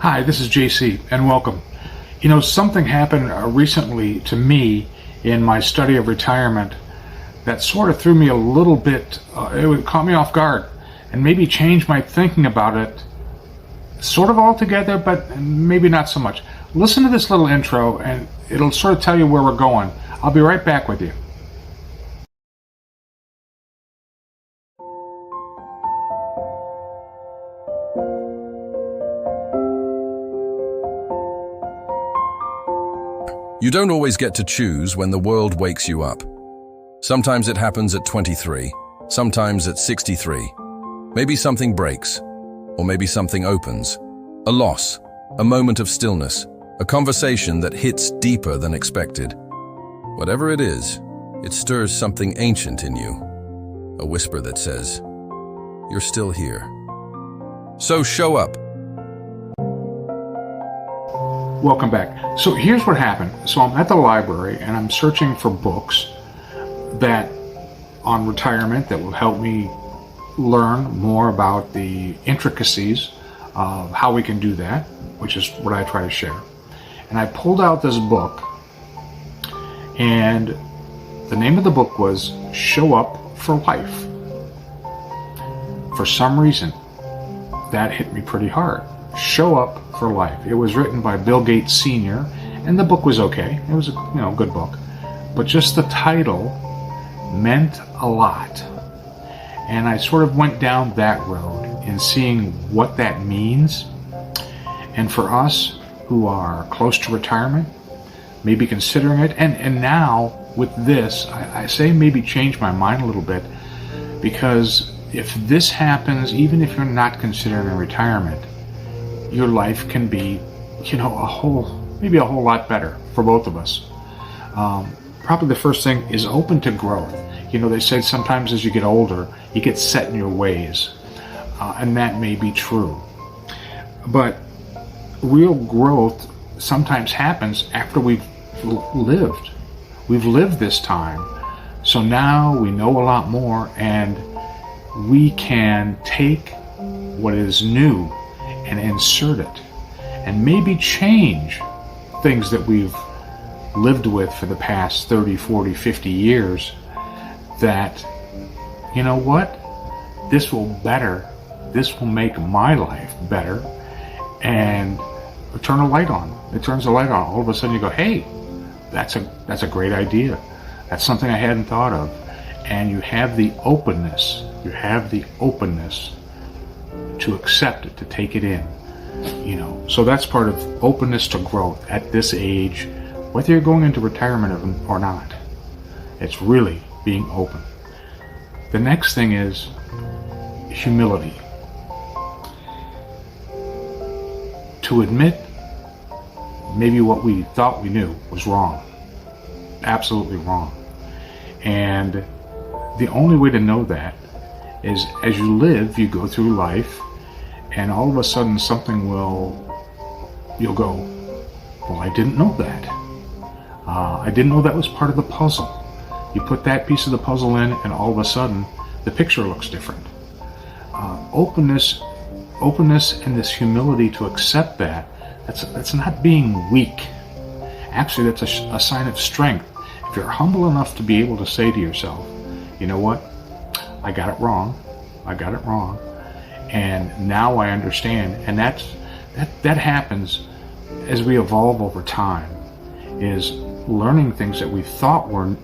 Hi, this is JC, and welcome. Something happened recently to me in my study of retirement that sort of threw me a little bit, it caught me off guard, and maybe changed my thinking about it sort of altogether, but maybe not so much. Listen to this little intro, and it'll sort of tell you where we're going. I'll be right back with you. You don't always get to choose when the world wakes you up. Sometimes it happens at 23, sometimes at 63. Maybe something breaks, or maybe something opens. A loss, a moment of stillness, a conversation that hits deeper than expected. Whatever it is, it stirs something ancient in you. A whisper that says, "You're still here." So show up. Welcome back. So here's what happened. So I'm at the library and I'm searching for books that on retirement that will help me learn more about the intricacies of how we can do that, which is what I try to share. And I pulled out this book, and the name of the book was Show Up for Life. For some reason, that hit me pretty hard. Show Up for Life. It was written by Bill Gates Sr., and the book was okay. It was a good book. But just the title meant a lot. And I sort of went down that road in seeing what that means. And for us who are close to retirement, maybe considering it, and now with this, I say maybe change my mind a little bit, because if this happens, even if you're not considering retirement, your life can be, maybe a whole lot better for both of us. Probably the first thing is open to growth. They say sometimes as you get older, you get set in your ways, and that may be true. But real growth sometimes happens after we've lived. We've lived this time, so now we know a lot more, and we can take what is new and insert it, and maybe change things that we've lived with for the past 30, 40, 50 years that, this will make my life better, and turn a light on. It turns the light on. All of a sudden you go, hey, that's a great idea. That's something I hadn't thought of. And you have the openness. To accept it, to take it in, So that's part of openness to growth at this age, whether you're going into retirement or not. It's really being open. The next thing is humility. To admit maybe what we thought we knew was wrong. Absolutely wrong. And the only way to know that is as you live, you go through life, and all of a sudden you'll go, well, I didn't know that. I didn't know that was part of the puzzle. You put that piece of the puzzle in, and all of a sudden, the picture looks different. Openness and this humility to accept that's not being weak. Actually, that's a sign of strength. If you're humble enough to be able to say to yourself, you know what? I got it wrong, and now I understand. And that happens as we evolve over time, is learning things that we thought were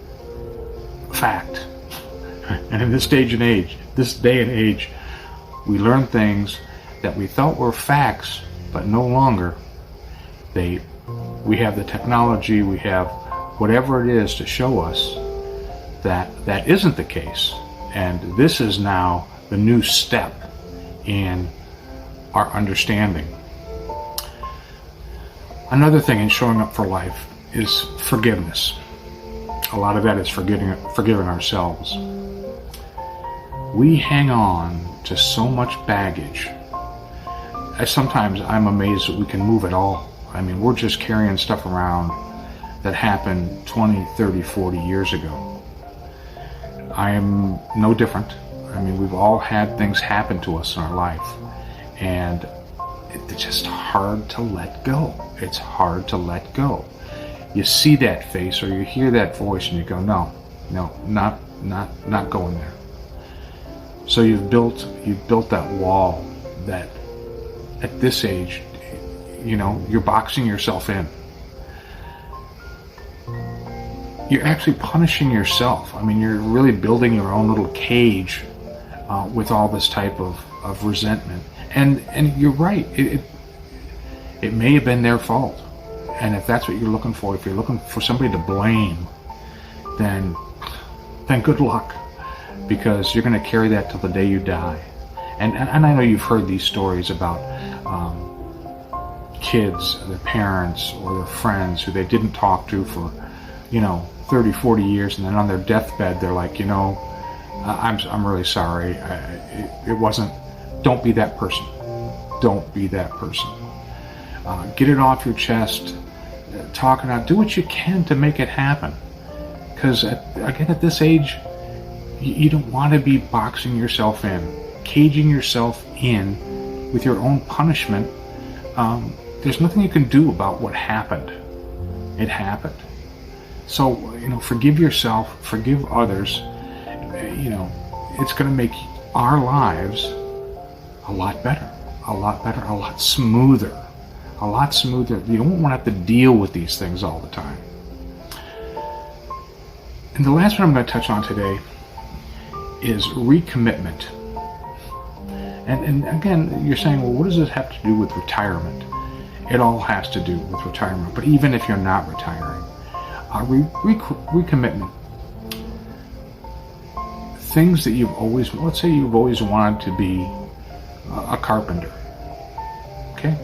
fact. And in this day and age, we learn things that we thought were facts, but no longer. We have the technology, we have whatever it is to show us that isn't the case. And this is now the new step in our understanding. Another thing in showing up for life is forgiveness. A lot of that is forgiving ourselves. We hang on to so much baggage. Sometimes I'm amazed that we can move at all. We're just carrying stuff around that happened 20, 30, 40 years ago. I am no different. We've all had things happen to us in our life, and it's just hard to let go. It's hard to let go. You see that face or you hear that voice and you go, no, not going there. So you've built that wall that at this age, you're boxing yourself in. You're actually punishing yourself. I mean, you're really building your own little cage with all this type of resentment. And you're right. It may have been their fault. And if that's what you're looking for, if you're looking for somebody to blame, then good luck, because you're going to carry that till the day you die. And I know you've heard these stories about kids, their parents, or their friends who they didn't talk to for, 30, 40 years, and then on their deathbed, they're like, I'm really sorry. It wasn't. Don't be that person. Don't be that person. Get it off your chest. Talk it out. Do what you can to make it happen. Because at this age, you don't want to be boxing yourself in, caging yourself in with your own punishment. There's nothing you can do about what happened. It happened. So, forgive yourself, forgive others. It's going to make our lives a lot better, a lot smoother. You don't want to have to deal with these things all the time. And the last one I'm going to touch on today is recommitment. And again, you're saying, well, what does this have to do with retirement? It all has to do with retirement. But even if you're not retiring, recommitment. Things that let's say you've always wanted to be a carpenter. Okay?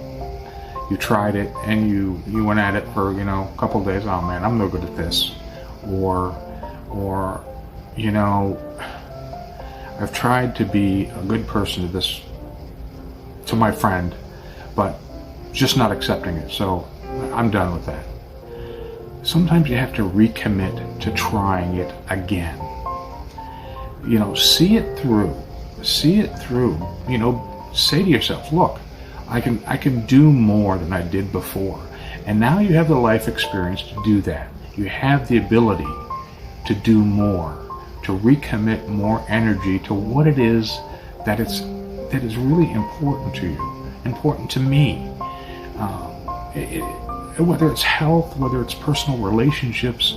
You tried it and you went at it for, a couple of days. Oh man, I'm no good at this. Or I've tried to be a good person to my friend, but just not accepting it. So I'm done with that. Sometimes you have to recommit to trying it again. See it through. Say to yourself, look, I can do more than I did before. And now you have the life experience to do that. You have the ability to do more, to recommit more energy to what it is that is really important to you, important to me. Whether it's health, whether it's personal relationships,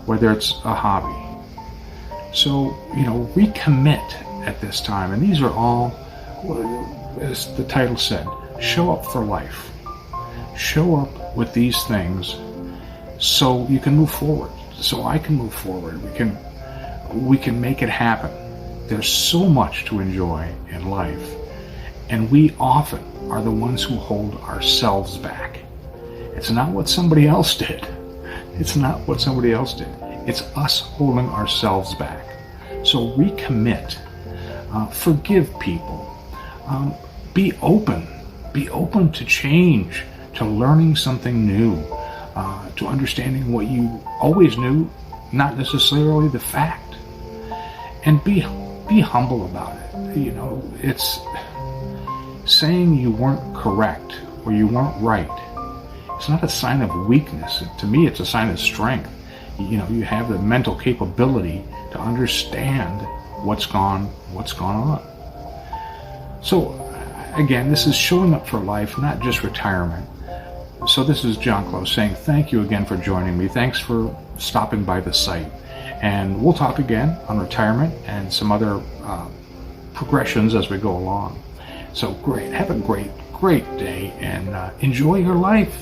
whether it's a hobby. So, recommit at this time. And these are all, as the title said, show up for life. Show up with these things so you can move forward. So I can move forward. We can make it happen. There's so much to enjoy in life. And we often are the ones who hold ourselves back. It's not what somebody else did. It's us holding ourselves back. So recommit. Forgive people. Be open. Be open to change, to learning something new, to understanding what you always knew, not necessarily the fact. And be humble about it. It's saying you weren't correct or you weren't right. It's not a sign of weakness. To me, it's a sign of strength. You have the mental capability to understand what's gone on. So, again, this is showing up for life, not just retirement. So this is John Close saying thank you again for joining me. Thanks for stopping by the site. And we'll talk again on retirement and some other progressions as we go along. So great. Have a great day and enjoy your life.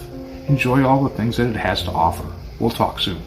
Enjoy all the things that it has to offer. We'll talk soon.